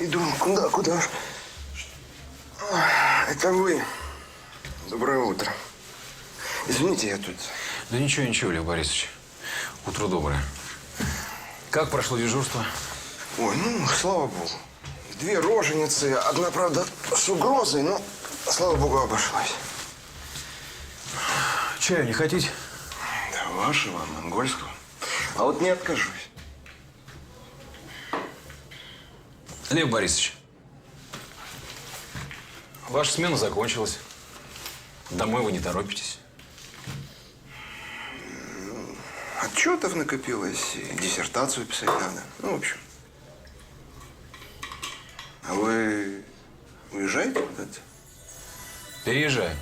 Иду. Куда? Это вы. Доброе утро. Извините, я тут… Да ничего, Лев Борисович. Утро доброе. Как прошло дежурство? Ой, ну, слава богу. 2 роженицы, одна, правда, с угрозой, но, слава богу, обошлась. Чаю не хотите? Да вашего, монгольского. А вот не откажусь. Лев Борисович, ваша смена закончилась. Домой вы не торопитесь. Отчетов накопилось, и диссертацию писать надо. Ну, в общем. А вы уезжаете куда-то? Переезжаю.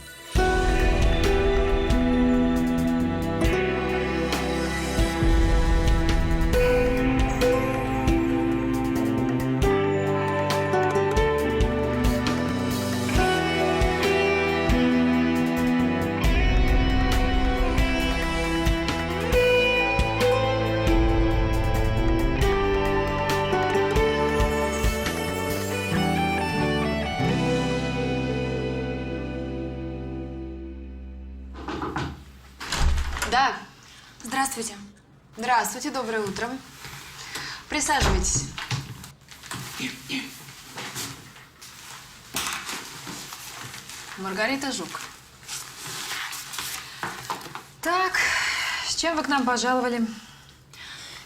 Да. Здравствуйте. Здравствуйте, доброе утро. Присаживайтесь. Маргарита Жук. Так, с чем вы к нам пожаловали?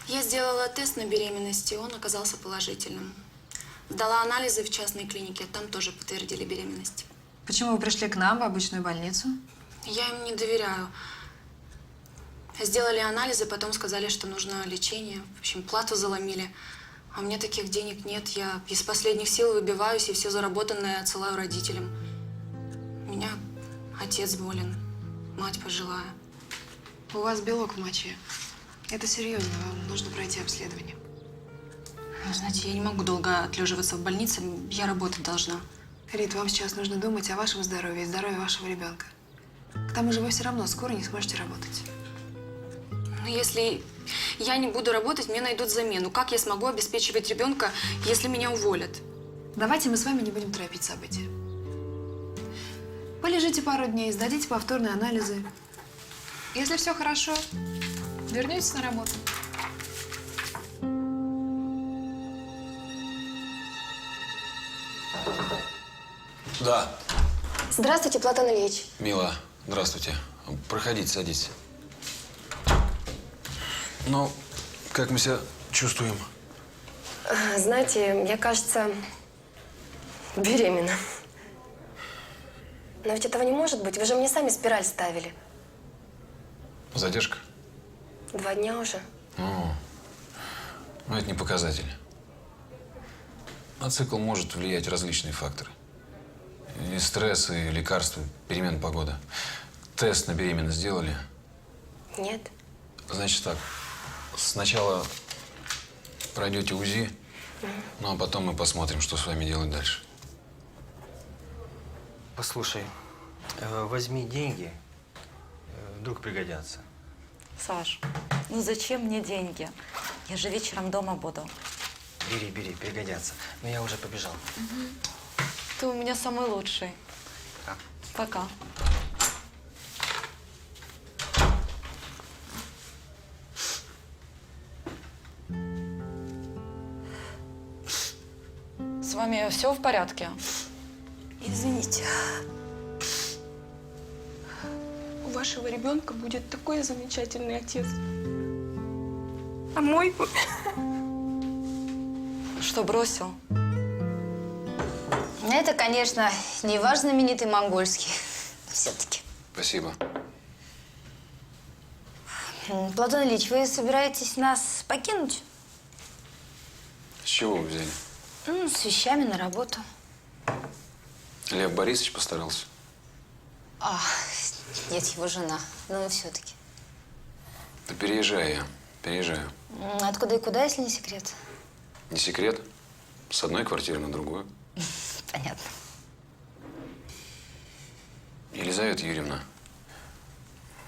Я сделала тест на беременность, и он оказался положительным. Сдала анализы в частной клинике, там тоже подтвердили беременность. Почему вы пришли к нам в обычную больницу? Я им не доверяю. Сделали анализы, потом сказали, что нужно лечение. В общем, плату заломили. А у меня таких денег нет. Я из последних сил выбиваюсь и все заработанное отсылаю родителям. У меня отец болен, мать пожилая. У вас белок в моче. Это серьезно, вам нужно пройти обследование. Ну, знаете, я не могу долго отлеживаться в больнице, я работать должна. Рит, вам сейчас нужно думать о вашем здоровье и здоровье вашего ребенка. К тому же вы все равно скоро не сможете работать. Но если я не буду работать, мне найдут замену. Как я смогу обеспечивать ребенка, если меня уволят? Давайте мы с вами не будем торопить события. Полежите пару дней, сдадите повторные анализы. Если все хорошо, вернетесь на работу. Да. Здравствуйте, Платон Ильич. Мила, здравствуйте. Проходите, садитесь. Ну, как мы себя чувствуем? Знаете, я, кажется, беременна. Но ведь этого не может быть. Вы же мне сами спираль ставили. Задержка? 2 дня уже. Ну, это не показатель. На цикл может влиять различные факторы. И стресс, и лекарства, перемена погоды. Тест на беременность сделали? Нет. Значит так, сначала пройдете УЗИ, ну а потом мы посмотрим, что с вами делать дальше. Послушай, возьми деньги, вдруг пригодятся. Саш, ну зачем мне деньги? Я же вечером дома буду. Бери, пригодятся. Но я уже побежал. Ты у меня самый лучший. Пока. Пока. С вами все в порядке? Извините. У вашего ребенка будет такой замечательный отец. А мой… Что, бросил? Это, конечно, не ваш знаменитый монгольский. Все-таки. Спасибо. Платон Ильич, вы собираетесь нас покинуть? С чего вы взяли? Ну, с вещами на работу. Лев Борисович постарался? Нет, его жена. Но все-таки. Да переезжаю я. Переезжаю. Откуда и куда, если не секрет? Не секрет. С одной квартиры на другую. Понятно. Елизавета Юрьевна,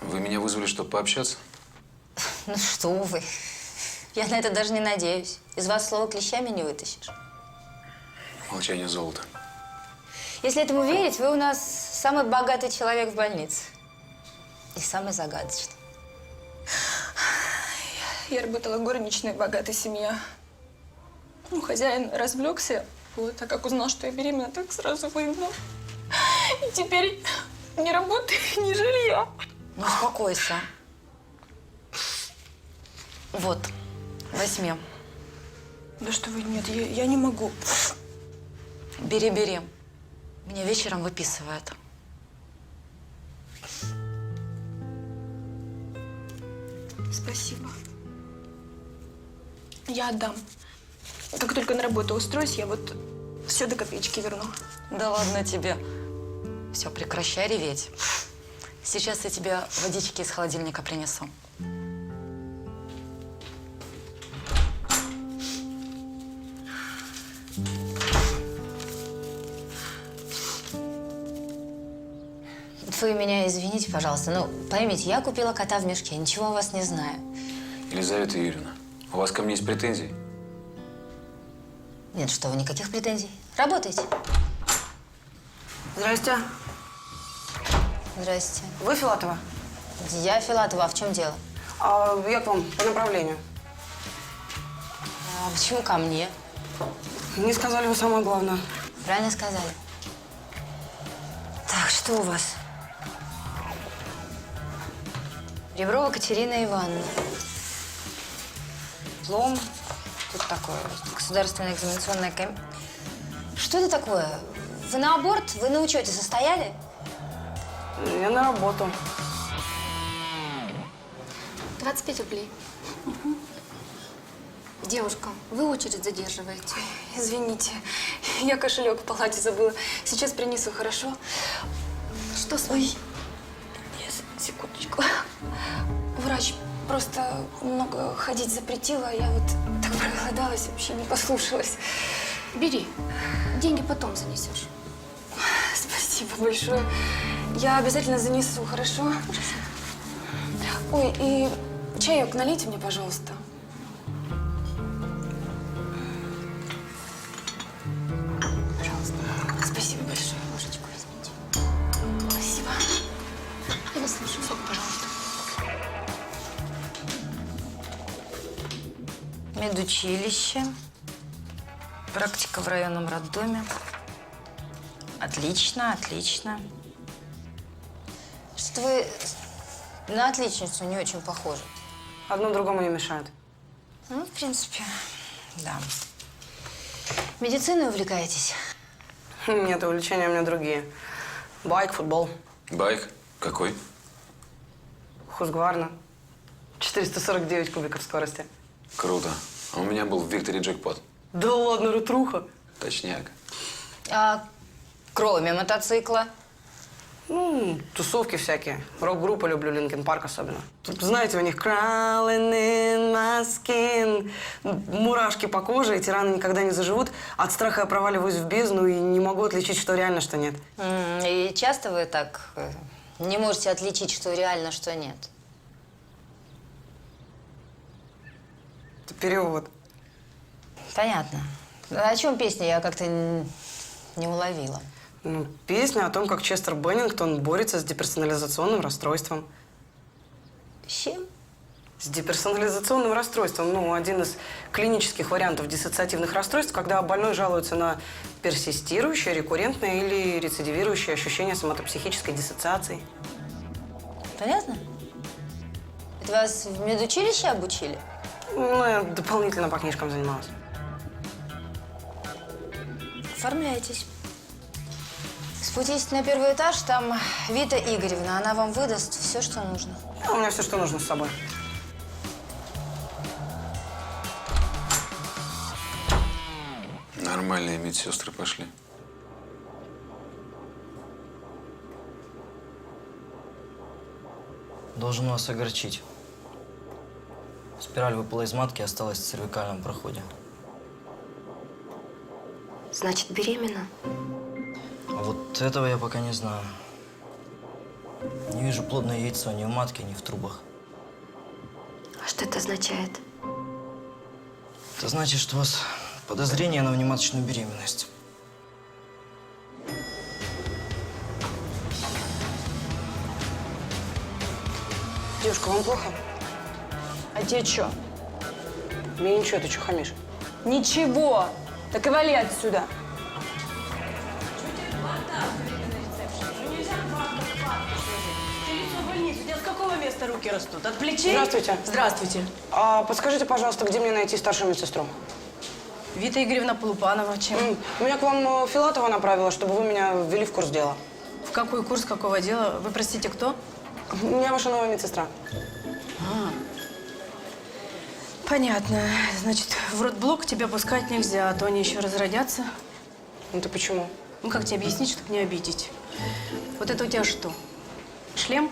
вы меня вызвали, чтобы пообщаться? Ну что вы. Я на это даже не надеюсь. Из вас слова клещами не вытащишь. Молчание золота. Если этому верить, вы у нас самый богатый человек в больнице. И самый загадочный. Я работала горничной в богатой семье. Ну, хозяин развлекся, вот, а как узнал, что я беременна, так сразу выгнал. И теперь ни работы, ни жилья. Ну, успокойся. Вот, возьми. Да что вы, нет, я не могу. Бери, бери. Меня вечером выписывают. Спасибо. Я отдам. Как только на работу устроюсь, я вот все до копеечки верну. Да ладно тебе. Все, прекращай реветь. Сейчас я тебе водички из холодильника принесу. Вы меня извините, пожалуйста, но поймите, я купила кота в мешке, ничего о вас не знаю. Елизавета Юрьевна, у вас ко мне есть претензии? Нет, что вы, никаких претензий. Работайте. Здрасте. Здрасте. Вы Филатова? Я Филатова, а в чем дело? Я к вам по направлению. А почему ко мне? Не сказали вы самое главное. Правильно сказали. Так, что у вас? Реброва Катерина Ивановна. Диплом. Тут такое государственная экзаменационная комиссия. Что это такое? Вы на аборт? Вы на учете состояли? Я на работу. 25 рублей. Девушка, вы очередь задерживаете. Извините, я кошелек в палате забыла. Сейчас принесу, хорошо? Что с вами? Секундочку. Врач просто много ходить запретила, а я вот так проголодалась, вообще не послушалась. Бери. Деньги потом занесешь. Спасибо большое. Я обязательно занесу, хорошо? Хорошо. Ой, и чаек налейте мне, пожалуйста. Пожалуйста. Спасибо большое. Ложечку возьмите. Спасибо. Я вас слушаю. Сок, пожалуйста. Медучилище. Практика в районном роддоме. Отлично, отлично. Что-то вы на отличницу не очень похожи. Одно другому не мешает. Ну, в принципе, да. Медициной увлекаетесь? Нет, увлечения у меня другие. Байк, футбол. Байк? Какой? Хускварна. 449 кубиков скорости. Круто. А у меня был в Викторе джекпот. Да ладно, ретруха. Точняк. А кроме мотоцикла? Ну, тусовки всякие. Рок-группы люблю, Линкин Парк особенно. Тут, знаете, у них crawling in my skin. Мурашки по коже, эти раны никогда не заживут. От страха я проваливаюсь в бездну и не могу отличить, что реально, что нет. И часто вы так не можете отличить, что реально, что нет? Это перевод. Понятно. А о чем песня? Я как-то не уловила. Ну, песня о том, как Честер Беннингтон борется с деперсонализационным расстройством. С чем? С деперсонализационным расстройством. Ну, один из клинических вариантов диссоциативных расстройств, когда больной жалуется на персистирующее, рекуррентное или рецидивирующее ощущение соматопсихической диссоциации. Понятно? Это вас в медучилище обучили? Ну, я дополнительно по книжкам занималась. Оформляйтесь. Спуститесь на первый этаж, там Вита Игоревна, она вам выдаст все, что нужно. А у меня все, что нужно с собой. Нормальные медсестры пошли. Должен вас огорчить. Спираль выпала из матки и осталась в цервикальном проходе. Значит, беременна? А вот этого я пока не знаю. Не вижу плодное яйцо ни в матке, ни в трубах. А что это означает? Это значит, что у вас подозрение на внематочную беременность. Девушка, вам плохо? А тебе что? Мне ничего, ты что хамишь? Ничего. Так и вали отсюда. У тебя с какого места руки растут? От плечей? Здравствуйте. Здравствуйте. А подскажите, пожалуйста, где мне найти старшую медсестру? Вита Игоревна Полупанова. Чем? Меня к вам Филатова направила, чтобы вы меня ввели в курс дела. В какой курс, какого дела? Вы, простите, кто? Я ваша новая медсестра. Понятно. Значит, в родблок тебя пускать нельзя, а то они еще разродятся. Ну ты почему? Ну, как тебе объяснить, чтобы не обидеть? Вот это у тебя что? Шлем?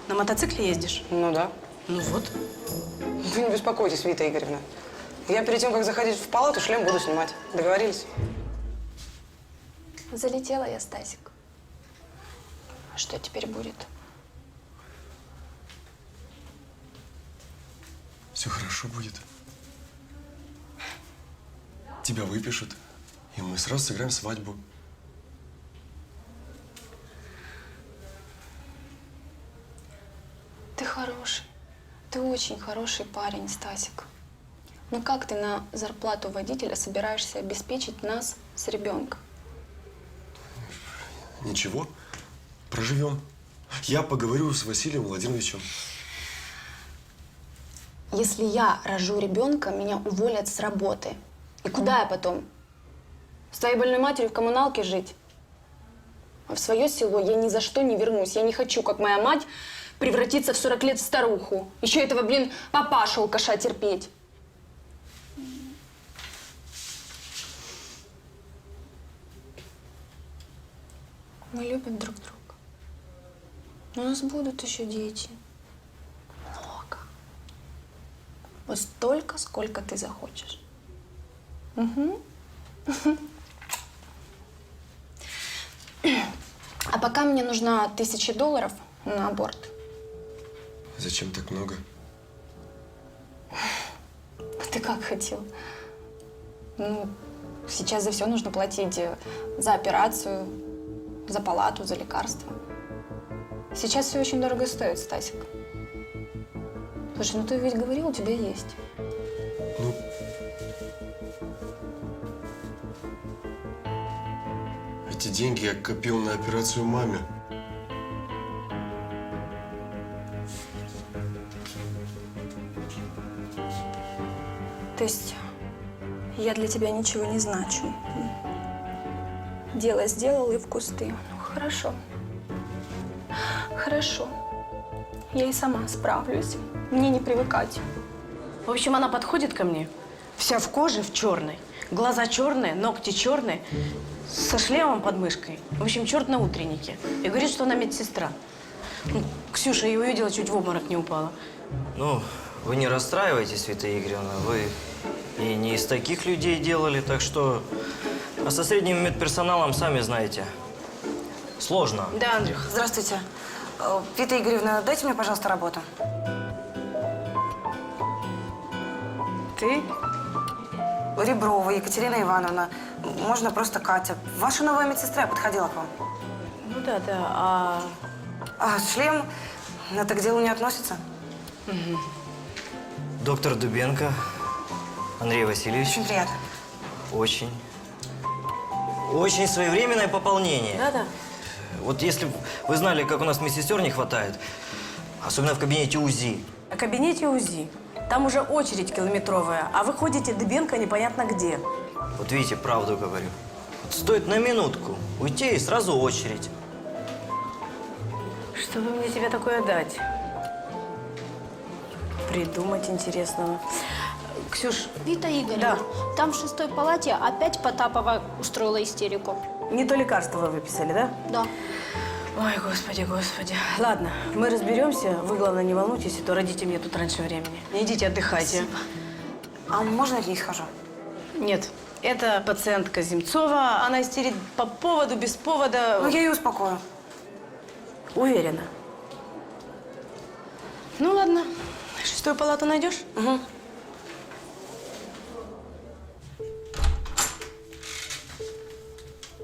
На мотоцикле ездишь? Ну да. Ну вот. Вы не беспокойтесь, Вита Игоревна. Я перед тем, как заходить в палату, шлем буду снимать. Договорились? Залетела я, Стасик. А что теперь будет? Все хорошо будет. Тебя выпишут, и мы сразу сыграем свадьбу. Ты хороший. Ты очень хороший парень, Стасик. Но как ты на зарплату водителя собираешься обеспечить нас с ребенком? Ничего, проживем. Я поговорю с Василием Владимировичем. Если я рожу ребенка, меня уволят с работы. И куда я потом? С твоей больной матерью в коммуналке жить? А в свое село я ни за что не вернусь. Я не хочу, как моя мать, превратиться в 40 лет в старуху. Еще этого, блин, папашу алкаша терпеть. Мы любим друг друга. Но у нас будут еще дети. Много. Вот столько, сколько ты захочешь. Угу. А пока мне нужна $1000 на аборт. Зачем так много? Ты как хотел? Ну, сейчас за все нужно платить. За операцию, за палату, за лекарства. Сейчас все очень дорого стоит, Стасик. Слушай, ну ты ведь говорил, у тебя есть. Ну, эти деньги я копил на операцию маме. То есть я для тебя ничего не значу. Дело сделал и в кусты. Ну, хорошо. Хорошо. Я и сама справлюсь. Мне не привыкать. В общем, она подходит ко мне, вся в коже, в черной. Глаза черные, ногти черные, со шлемом под мышкой. В общем, черт на утреннике. И говорит, что она медсестра. Ну, Ксюша ее увидела, чуть в обморок не упала. Ну, вы не расстраивайтесь, Вита Игоревна. Вы и не из таких людей делали, так что… А со средним медперсоналом, сами знаете, сложно. Да, Андрюх. Здравствуйте. Вита Игоревна, дайте мне, пожалуйста, работу. Ты? Реброва Екатерина Ивановна. Можно просто Катя. Ваша новая медсестра подходила к вам. Ну да, да. А шлем, это к делу не относится? Угу. Доктор Дубенко, Андрей Васильевич. Очень приятно. Очень. Очень своевременное пополнение. Да-да. Вот если бы вы знали, как у нас медсестер не хватает, особенно в кабинете УЗИ. В кабинете УЗИ. Там уже очередь километровая, а вы ходите Дыбенко непонятно где. Вот видите, правду говорю. Вот стоит на минутку уйти и сразу очередь. Что бы мне тебе такое дать? Придумать интересного. Ксюш, Вита Игоревна, там в 6-й палате опять Потапова устроила истерику. не то лекарство вы выписали, да? Да. Ой, господи, господи. Ладно, мы разберемся. Вы, главное, не волнуйтесь, а то родите мне тут раньше времени. Идите, отдыхайте. Спасибо. А можно я к ней схожу? Нет, это пациентка Земцова. Она истерит по поводу, без повода. Ну, я ее успокою. Уверена. Ну, ладно. 6-ю палату найдешь? Угу.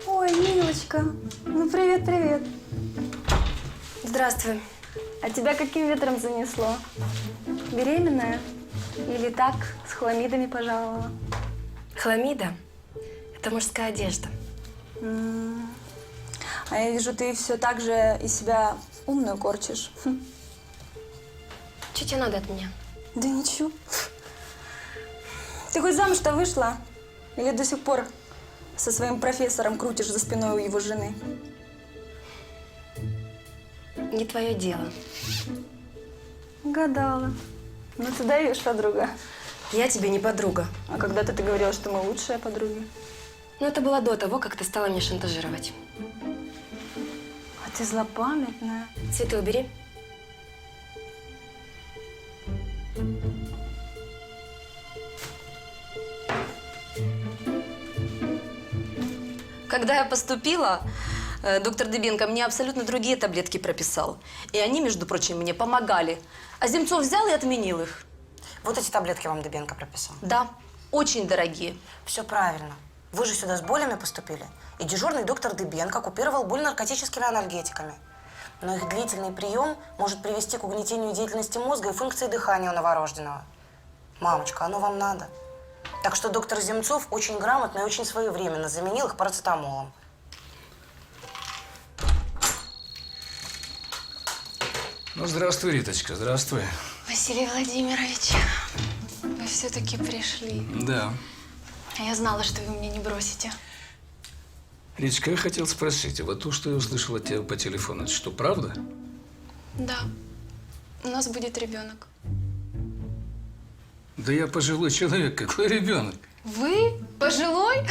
Ой, Милочка. Ну, привет-привет. Здравствуй. А тебя каким ветром занесло? Беременная? Или так, с хламидами пожаловала? Хламида – это мужская одежда. А я вижу, ты все так же из себя умную корчишь. Что тебе надо от меня? Да ничего. Ты хоть замуж-то вышла? Или до сих пор со своим профессором крутишь за спиной у его жены? Не твое дело. Гадала. Ну ты даешь, подруга. Я тебе не подруга. А когда-то ты говорила, что мы лучшие подруги. Но это было до того, как ты стала меня шантажировать. А ты злопамятная. Цветы убери. Когда я поступила, доктор Дыбенко мне абсолютно другие таблетки прописал. И они, между прочим, мне помогали. А Земцов взял и отменил их. Вот эти таблетки вам Дыбенко прописал? Да, очень дорогие. Все правильно. Вы же сюда с болями поступили. И дежурный доктор Дыбенко купировал боль наркотическими анальгетиками. Но их длительный прием может привести к угнетению деятельности мозга и функции дыхания у новорожденного. Мамочка, оно вам надо. Так что доктор Земцов очень грамотно и очень своевременно заменил их парацетамолом. Ну, здравствуй, Риточка, здравствуй. Василий Владимирович, вы все-таки пришли. Да. Я знала, что вы меня не бросите. Риточка, я хотел спросить, а вот то, что я услышал от тебя по телефону, это что, правда? Да, у нас будет ребенок. Да я пожилой человек, какой ребенок? Вы пожилой?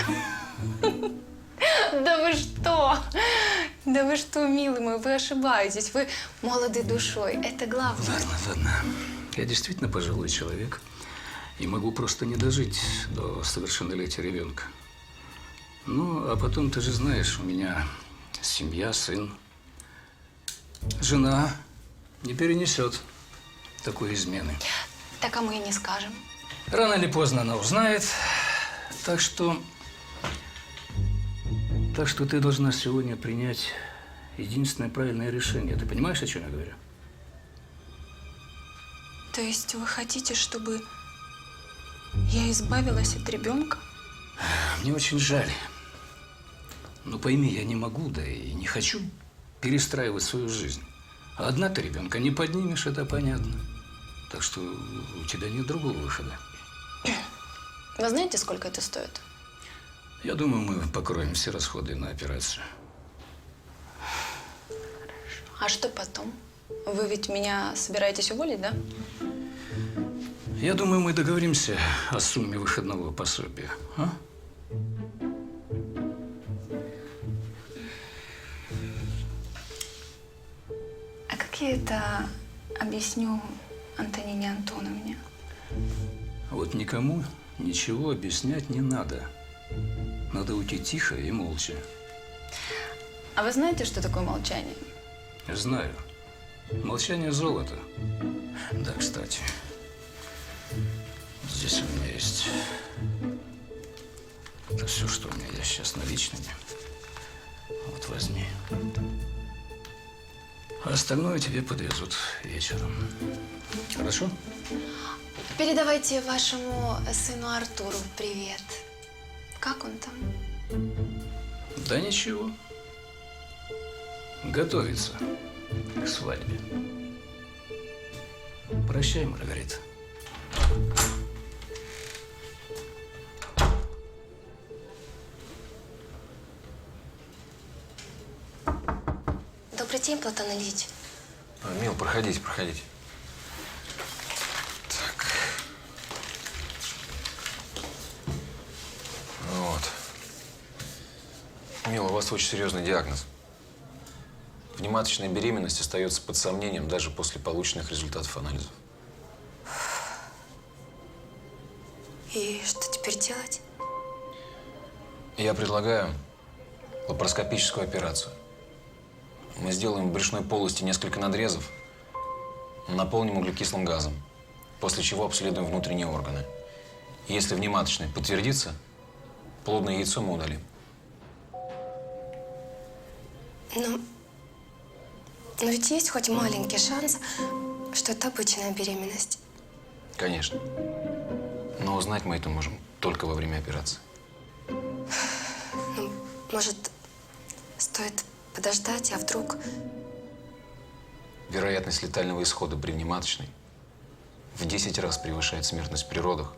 Да вы что? Да вы что, милый мой, вы ошибаетесь. Вы молоды душой. Это главное. Ладно, ладно. Я действительно пожилой человек и могу просто не дожить до совершеннолетия ребенка. Ну, а потом, ты же знаешь, у меня семья, сын. Жена не перенесет такой измены. Так, а мы и не скажем. Рано или поздно она узнает. Так что ты должна сегодня принять единственное правильное решение. Ты понимаешь, о чем я говорю? То есть вы хотите, чтобы я избавилась от ребенка? Мне очень жаль. Но пойми, я не могу, да и не хочу перестраивать свою жизнь. А одна ты ребенка не поднимешь, это понятно. Так что у тебя нет другого выхода. Вы знаете, сколько это стоит? Я думаю, мы покроем все расходы на операцию. А что потом? Вы ведь меня собираетесь уволить, да? Я думаю, мы договоримся о сумме выходного пособия. А? А как я это объясню Антонине Антоновне? Вот никому ничего объяснять не надо. Надо уйти тихо и молча. А вы знаете, что такое молчание? Знаю. Молчание – золото. Да, кстати. Здесь у меня есть… Это все, что у меня есть сейчас наличными. Вот возьми. А остальное тебе подвезут вечером. Хорошо? Передавайте вашему сыну Артуру привет. Как он там? Да ничего. Готовится к свадьбе. Прощай, Маргарита. Добрый день, Платон Ильич. Мил, проходите, проходите. Так. Вот. Мил, у вас очень серьезный диагноз. Внематочная беременность остается под сомнением даже после полученных результатов анализов. И что теперь делать? Я предлагаю лапароскопическую операцию. Мы сделаем в брюшной полости несколько надрезов, наполним углекислым газом, после чего обследуем внутренние органы. Если внематочная подтвердится, плодное яйцо мы удалим. Ну, Но ведь есть хоть маленький шанс, что это обычная беременность. Конечно. Но узнать мы это можем только во время операции. Ну, может, стоит подождать, а вдруг… Вероятность летального исхода при внематочной в 10 раз превышает смертность при родах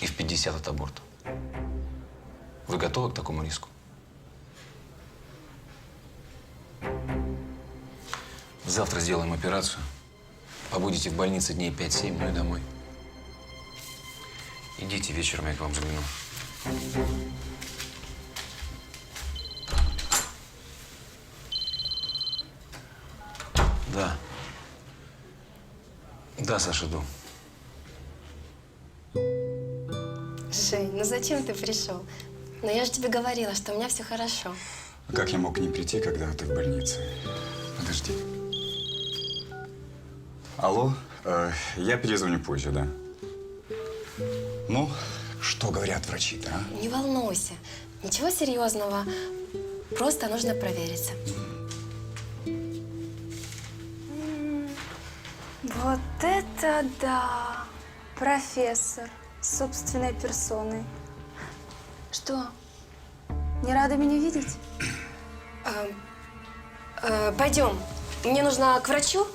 и в 50 от аборта. Вы готовы к такому риску? Завтра сделаем операцию. Побудете в больнице дней 5-7, ну и домой. Идите, вечером я к вам загляну. Да. Да, Саша, иду. Жень, ну зачем ты пришел? Но я же тебе говорила, что у меня все хорошо. А как я мог не прийти, когда ты в больнице? Подожди. Алло, я перезвоню позже, да? Ну, что говорят врачи-то, а? Не волнуйся, ничего серьезного. Просто нужно провериться. Вот это да! Профессор собственной персоной. Что, не рада меня видеть? Пойдем. Мне нужно к врачу,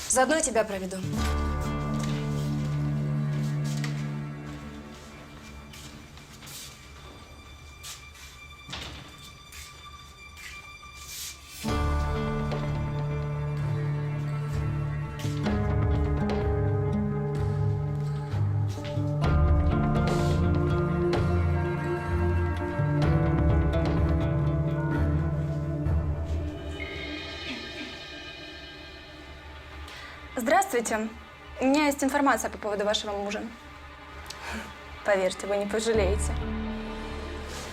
заодно я тебя проведу. Здравствуйте. У меня есть информация по поводу вашего мужа. Поверьте, вы не пожалеете.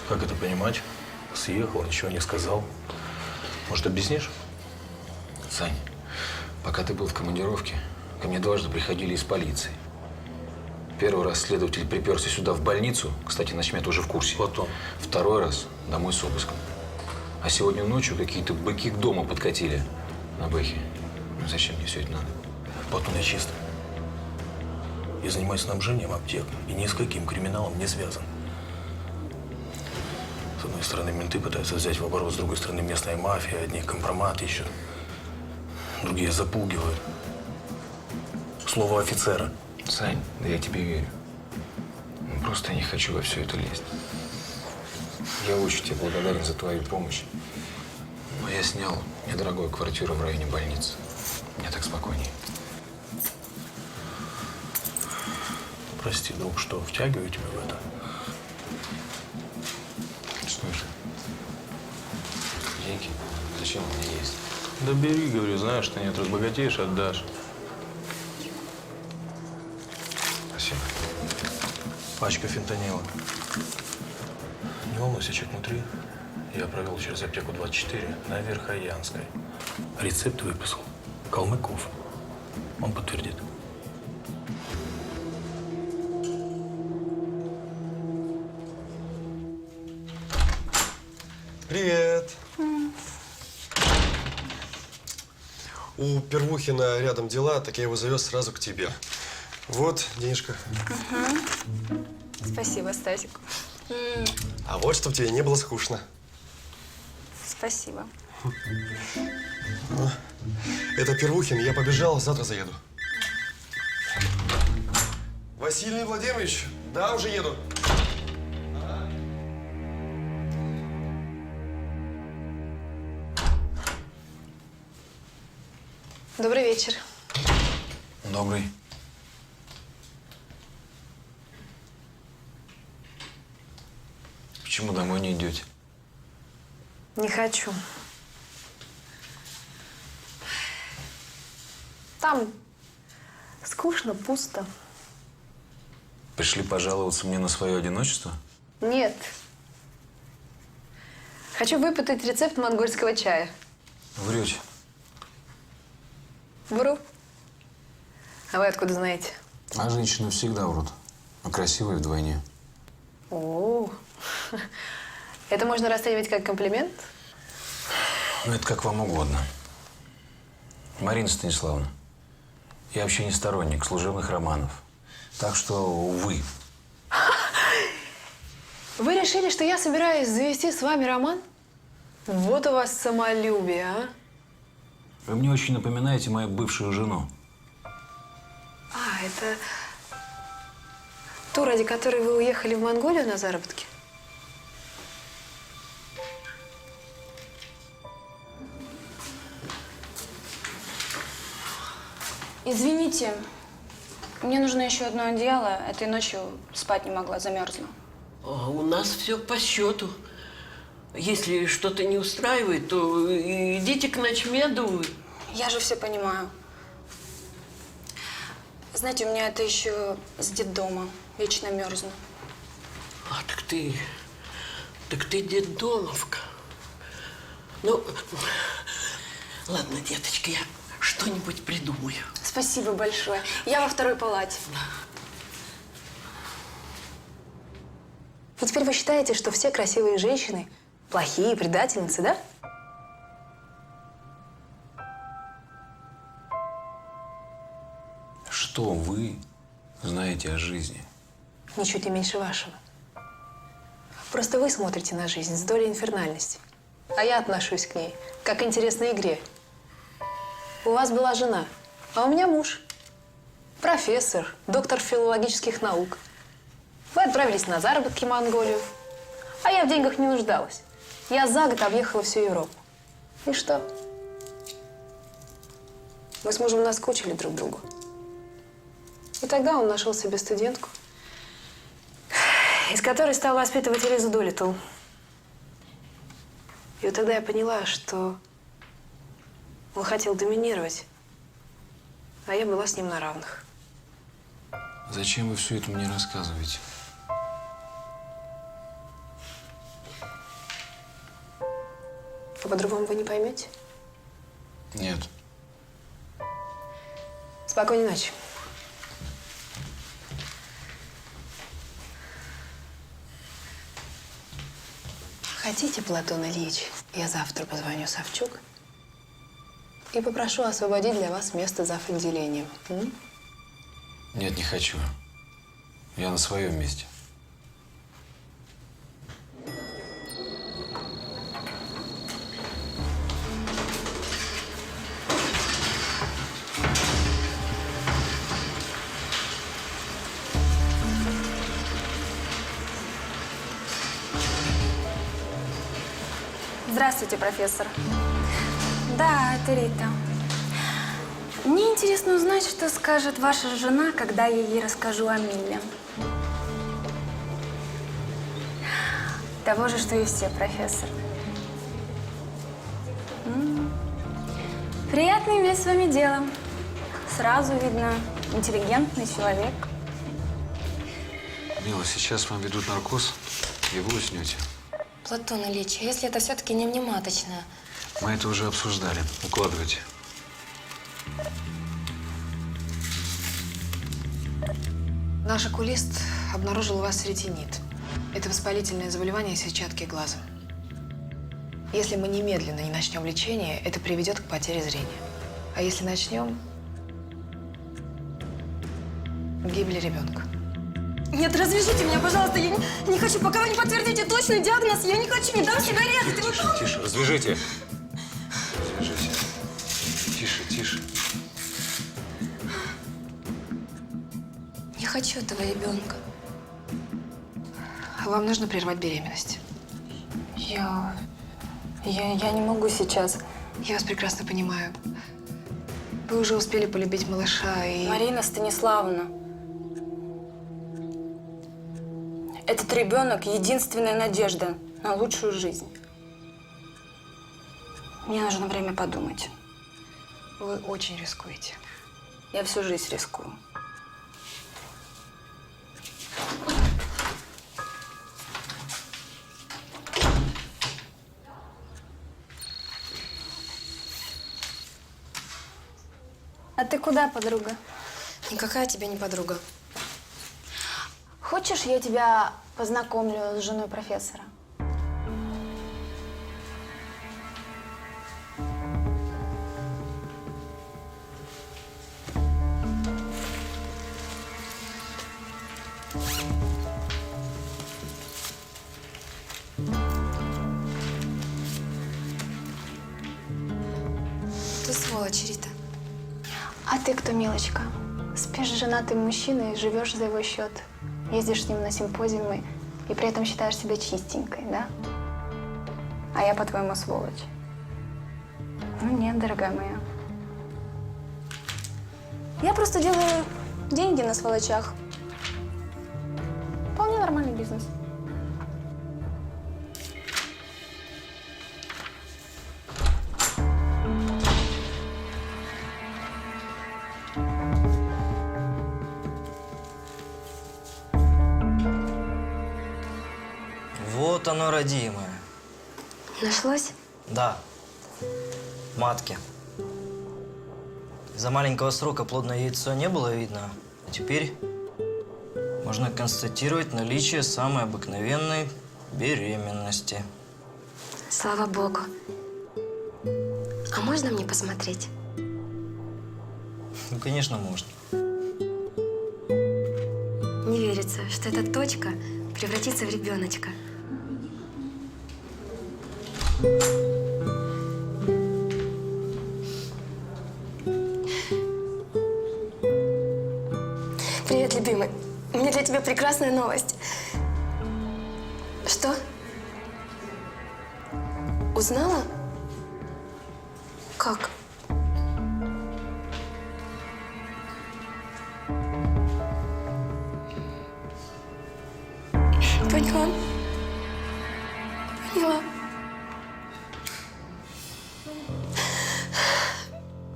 Как это понимать? Съехал, ничего не сказал. Может, объяснишь? Сань, пока ты был в командировке, ко мне дважды приходили из полиции. Первый раз следователь приперся сюда, в больницу. Кстати, начмет уже в курсе. Потом. Второй раз домой с обыском. А сегодня ночью какие-то быки к дому подкатили на бэхе. Ну, зачем мне все это надо? Потом я чист. Я занимаюсь снабжением аптек и ни с каким криминалом не связан. С одной стороны, менты пытаются взять в оборот, с другой стороны, местная мафия, одни компромат ищут, другие запугивают. Слово офицера. Сань, да я тебе верю. Ну, просто я не хочу во все это лезть. Я очень тебе благодарен за твою помощь. Но я снял недорогую квартиру в районе больницы. Мне так спокойнее. Прости, друг, что втягиваю тебя в это? Что же? Деньги? Зачем у меня есть? Да бери, говорю, знаешь, что нет, разбогатеешь, отдашь. Спасибо. Пачка фентанила. Не волнуйся, чек внутри. Я провел через аптеку 24 на Верхоянской. Рецепт выписал. Калмыков. Он подтвердит. Привет. У Первухина рядом дела, так я его завез сразу к тебе. Вот денежка. Спасибо, Стасик. А вот, чтобы тебе не было скучно. Спасибо. Это Первухин, я побежал, завтра заеду. Василий Владимирович, да, уже еду. Добрый вечер. Добрый. Почему домой не идете? Не хочу. Там скучно, пусто. Пришли пожаловаться мне на свое одиночество? Нет. Хочу выпытать рецепт монгольского чая. Врете. Вру. А вы откуда знаете? А женщины всегда врут. А красивые вдвойне. О, это можно расценивать как комплимент? Ну, это как вам угодно. Марина Станиславовна, я вообще не сторонник служебных романов. Так что, увы. Вы решили, что я собираюсь завести с вами роман? Вот у вас самолюбие, а? Вы мне очень напоминаете мою бывшую жену. А, это ту, ради которой вы уехали в Монголию на заработки? Извините, мне нужно еще одно одеяло. Этой ночью спать не могла, замерзла. У нас все по счету. Если что-то не устраивает, то идите к ночмеду. Я же все понимаю. Знаете, у меня это еще с детдома. Вечно мерзну. Так ты детдомовка. Ну, ладно, деточка, я что-нибудь придумаю. Спасибо большое. Я во второй палате. И теперь вы считаете, что все красивые женщины плохие предательницы, да? Что вы знаете о жизни? Ничуть не меньше вашего. Просто вы смотрите на жизнь с долей инфернальности. А я отношусь к ней как к интересной игре. У вас была жена, а у меня муж. Профессор, доктор филологических наук. Вы отправились на заработки в Монголию. А я в деньгах не нуждалась. Я за год объехала всю Европу. И что? Мы с мужем наскучили друг другу. И тогда он нашел себе студентку, из которой стал воспитывать Элизу Долитл. И вот тогда я поняла, что он хотел доминировать, а я была с ним на равных. Зачем вы все это мне рассказываете? А по-другому вы не поймете? Нет. Спокойной ночи. Хотите, Платон Ильич, я завтра позвоню Савчук и попрошу освободить для вас место зав. Отделением. Нет, не хочу. Я на своем месте. Здравствуйте, профессор. Да, это Рита. Мне интересно узнать, что скажет ваша жена, когда я ей расскажу о Милле. Того же, что и все, профессор. Приятно иметь с вами дело. Сразу видно, интеллигентный человек. Мила, сейчас вам ведут наркоз, и вы уснете. Платон Ильич, а если это все-таки не внематочное? Мы это уже обсуждали. Укладывайте. Наш окулист обнаружил у вас ретинит. Это воспалительное заболевание сетчатки глаза. Если мы немедленно не начнем лечение, это приведет к потере зрения. А если начнем, к гибели ребенка. Нет, развяжите меня, пожалуйста. Я не хочу, пока вы не подтвердите точный диагноз, я не хочу, не дам себя резать. Тише, тише, развяжите. Развяжите. Тише, тише. Не хочу этого ребенка. Вам нужно прервать беременность. Я не могу сейчас. Я вас прекрасно понимаю. Вы уже успели полюбить малыша и… Марина Станиславовна, этот ребенок – единственная надежда на лучшую жизнь. Мне нужно время подумать. Вы очень рискуете. Я всю жизнь рискую. А ты куда, подруга? Никакая тебе не подруга. Хочешь, я тебя познакомлю с женой профессора? очередь-то? А ты кто, милочка? Спишь с женатым мужчиной, живешь за его счет, ездишь с ним на симпозиумы и при этом считаешь себя чистенькой, да? А я, по-твоему, сволочь? Ну нет, дорогая моя. Я просто делаю деньги на сволочах. Вполне нормальный бизнес. Вот оно, родимое. Нашлось? Да. Матки. За маленького срока плодное яйцо не было видно, а теперь можно констатировать наличие самой обыкновенной беременности. Слава богу. А можно мне посмотреть? Ну, конечно, можно. Не верится, что эта точка превратится в ребеночка. Привет, любимый. У меня для тебя прекрасная новость. Что? Узнала? Как? Поняла. Поняла.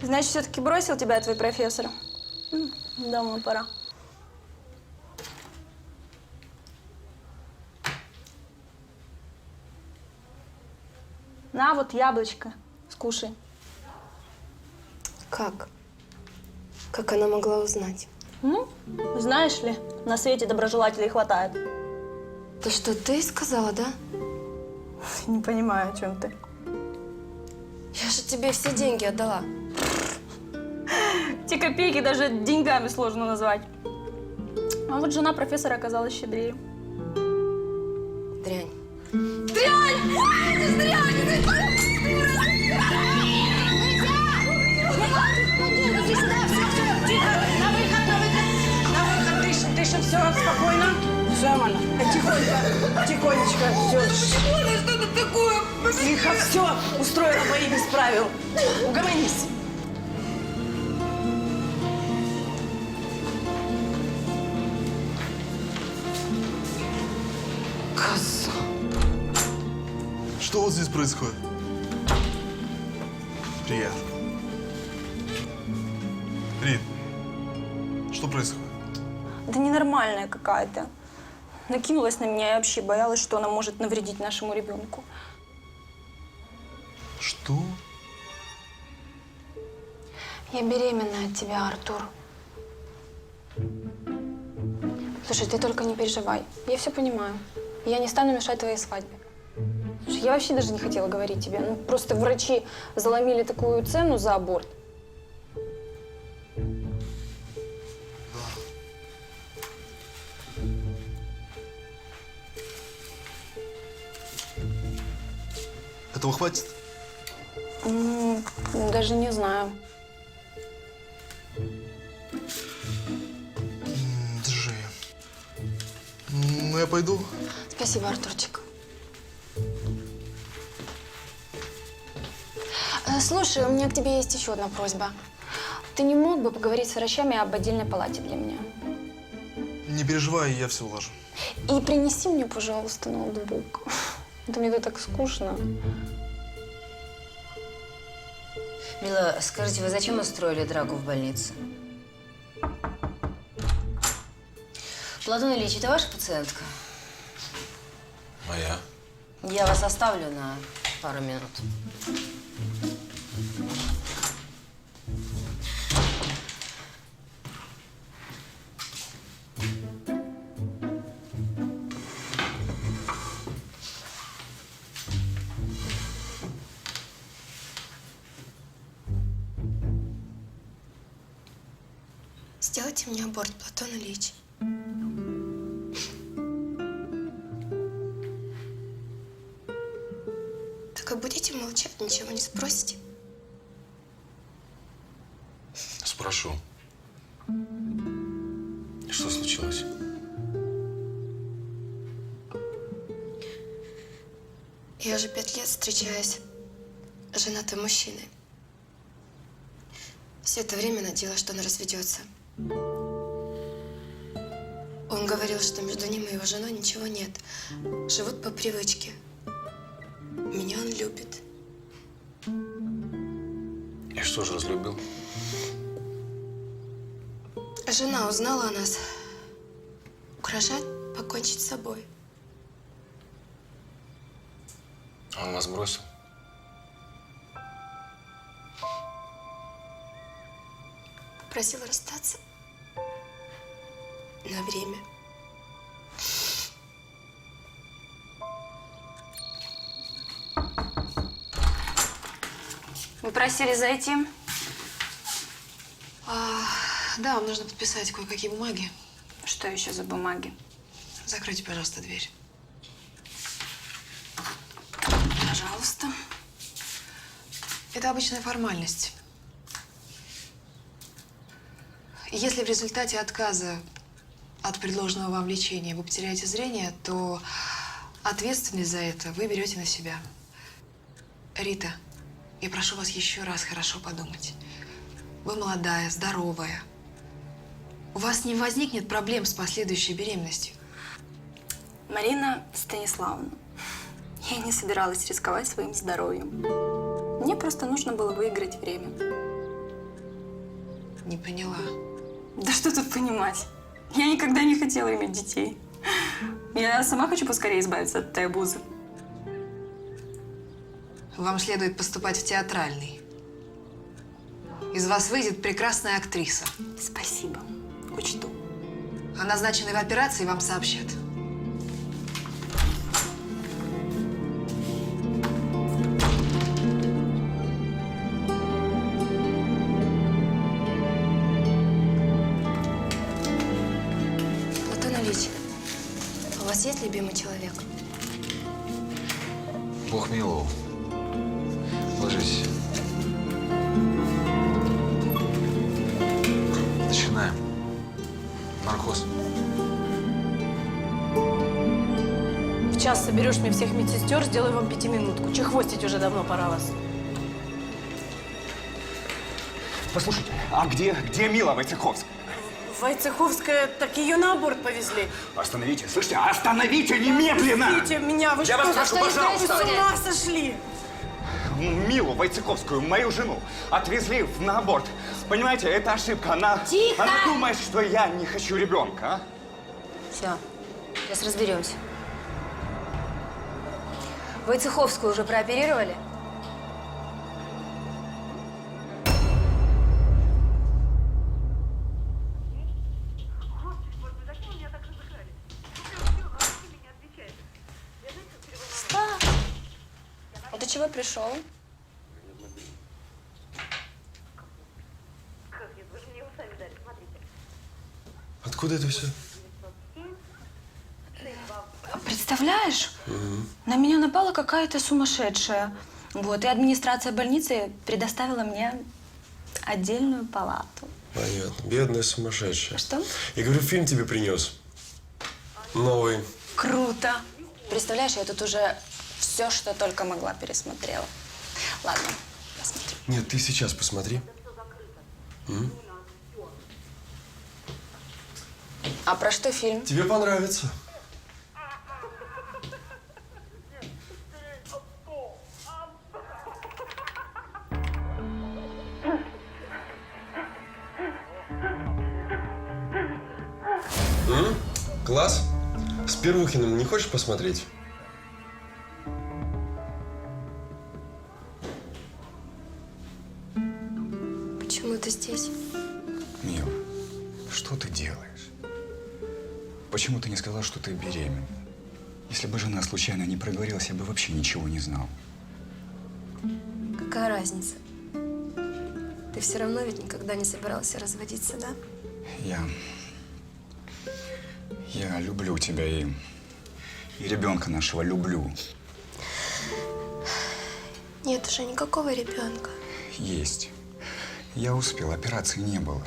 Значит, все-таки бросил тебя твой профессор? Домой пора. На, вот яблочко. Скушай. Как? Как она могла узнать? Ну, знаешь ли, на свете доброжелателей хватает. Это что, ты сказала, да? Не понимаю, о чем ты. Я же тебе все деньги отдала. Те копейки даже деньгами сложно назвать. А вот жена профессора оказалась щедрее. Дрянь. Дрянь! Тише, все, спокойно. Все нормально. Тихонько, тихонечко, все. Что это такое? Тихо, все, устроила бои без правил. Угомонись. Коза. Что вот здесь происходит? Привет. Рит, что происходит? Да ненормальная какая-то. Накинулась на меня и вообще боялась, что она может навредить нашему ребенку. Что? Я беременна от тебя, Артур. Слушай, ты только не переживай. Я все понимаю. Я не стану мешать твоей свадьбе. Слушай, я вообще даже не хотела говорить тебе. Ну, просто врачи заломили такую цену за аборт. Этого хватит? Даже не знаю. Держи. Ну, я пойду. Спасибо, Артурчик. Слушай, у меня к тебе есть еще одна просьба. Ты не мог бы поговорить с врачами об отдельной палате для меня? Не переживай, я все улажу. И принеси мне, пожалуйста, ноутбук. Это мне тут так скучно. Мила, скажите, вы зачем устроили драку в больнице? Платон Ильич, это ваша пациентка? Моя. Я вас оставлю на пару минут. Сделайте мне аборт, Платон Ильич. Так и будете молчать, ничего не спросите? Прошу. Что случилось? Я уже 5 лет встречаюсь с женатым мужчиной. Все это время надеялась, что он разведется. Он говорил, что между ним и его женой ничего нет. Живут по привычке. Меня он любит. И что же, разлюбил? Жена узнала о нас. Угрожает покончить с собой. Он вас бросил? Попросила расстаться на время. Вы просили зайти? Да, вам нужно подписать кое-какие бумаги. Что еще за бумаги? Закройте, пожалуйста, дверь. Пожалуйста. Это обычная формальность. Если в результате отказа от предложенного вам лечения вы потеряете зрение, то ответственность за это вы берете на себя. Рита, я прошу вас еще раз хорошо подумать. Вы молодая, здоровая. У вас не возникнет проблем с последующей беременностью. Марина Станиславовна, я не собиралась рисковать своим здоровьем. Мне просто нужно было выиграть время. Не поняла. Да что тут понимать? Я никогда не хотела иметь детей. Я сама хочу поскорее избавиться от этой обузы. Вам следует поступать в театральный. Из вас выйдет прекрасная актриса. Спасибо. Учту. О назначенной в операции вам сообщат. Платон Ильич, у вас есть любимый человек? Бог миловал. Ложись. Начинаем. Наркоз. В час соберешь мне всех медсестер, сделаю вам 5-минутку. Чехвостить уже давно пора вас. Послушайте, а где Мила Войцеховская? Войцеховская, так ее на аборт повезли. Остановите, слышите, остановите немедленно! Пустите меня, вы Я что? вас прошу, пожалуйста! Вы с ума сошли? Милу Войцеховскую, мою жену, отвезли на аборт. Понимаете, это ошибка. Она думает, что я не хочу ребенка, а? Все, сейчас разберемся. Войцеховскую уже прооперировали? А ты чего пришел? Откуда это все? Представляешь? На меня напала какая-то сумасшедшая. Вот, и администрация больницы предоставила мне отдельную палату. Понятно. Бедная сумасшедшая. Что? Я говорю, фильм тебе принес. Новый. Круто! Представляешь, я тут уже все, что только могла, пересмотрела. Ладно, посмотрю. Нет, ты сейчас посмотри. А про что фильм? Тебе понравится. Класс. С Первухиным не хочешь посмотреть? Почему ты здесь? Мила, что ты делаешь? Почему ты не сказала, что ты беременна? Если бы жена случайно не проговорилась, я бы вообще ничего не знал. Какая разница? Ты все равно ведь никогда не собирался разводиться, да? Я люблю тебя и ребенка нашего люблю. Нет уже никакого ребенка. Есть. Я успел, операции не было.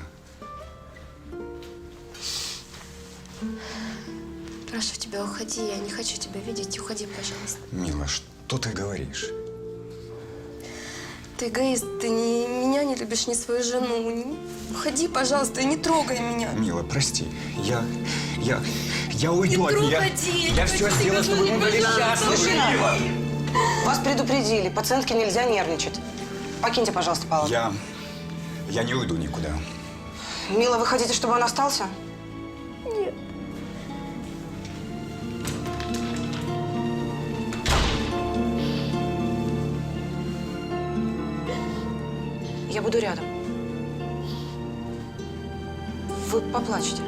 Прошу тебя, уходи. Я не хочу тебя видеть. Уходи, пожалуйста. Мила, что ты говоришь? Ты эгоист. Ты ни меня не любишь, ни свою жену. Уходи, пожалуйста, и не трогай меня. Мила, прости. Я уйду от нее. Я все сделаю, чтобы мы были счастливы. Мужчина! Вас предупредили. Пациентке нельзя нервничать. Покиньте, пожалуйста, палату. Я не уйду никуда. Мила, вы хотите, чтобы он остался? Нет. Я буду рядом. Вы поплачете.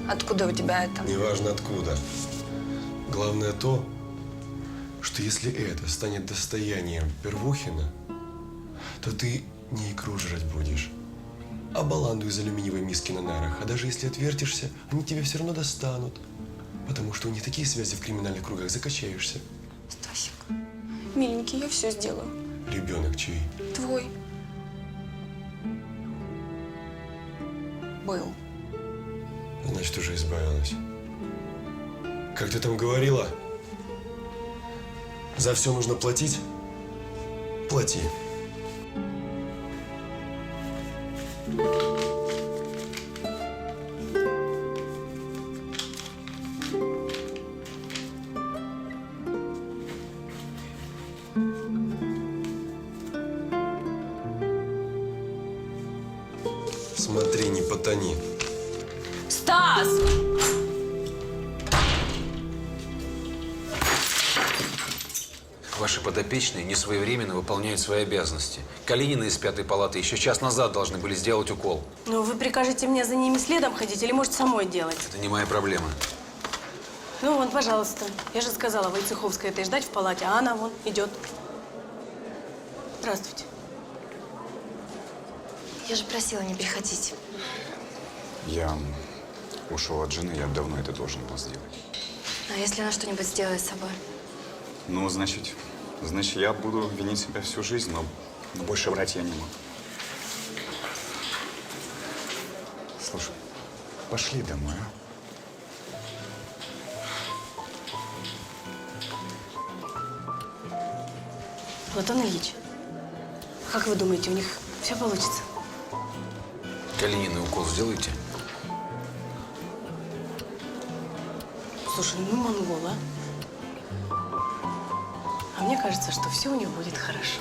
Откуда у тебя это? Неважно откуда. Главное то, что если это станет достоянием Первухина, то ты не икру жрать будешь, а баланду из алюминиевой миски на нарах. А даже если отвертишься, они тебя все равно достанут. Потому что у них такие связи в криминальных кругах, закачаешься. Стасик. Миленький, я все сделаю. Ребенок чей? Твой. Был. Значит, уже избавилась. Как ты там говорила? За все нужно платить? Плати. Смотри, не потони. Стас! Ваши подопечные несвоевременно выполняют свои обязанности. Калинина из 5-й палаты еще час назад должны были сделать укол. Ну, вы прикажете мне за ними следом ходить или, может, самой делать? Это не моя проблема. Ну, вон, пожалуйста. Я же сказала, Войцеховская этой ждать в палате, а она вон идет. Здравствуйте. Я же просила не приходить. Я ушел от жены, я давно это должен был сделать. А если она что-нибудь сделает с собой? Ну, значит, я буду винить себя всю жизнь, но больше врать я не могу. Слушай, пошли домой, а? Платон Ильич, как вы думаете, у них все получится? Калинина укол сделайте. Слушай, ну монгол, а? А мне кажется, что все у них будет хорошо.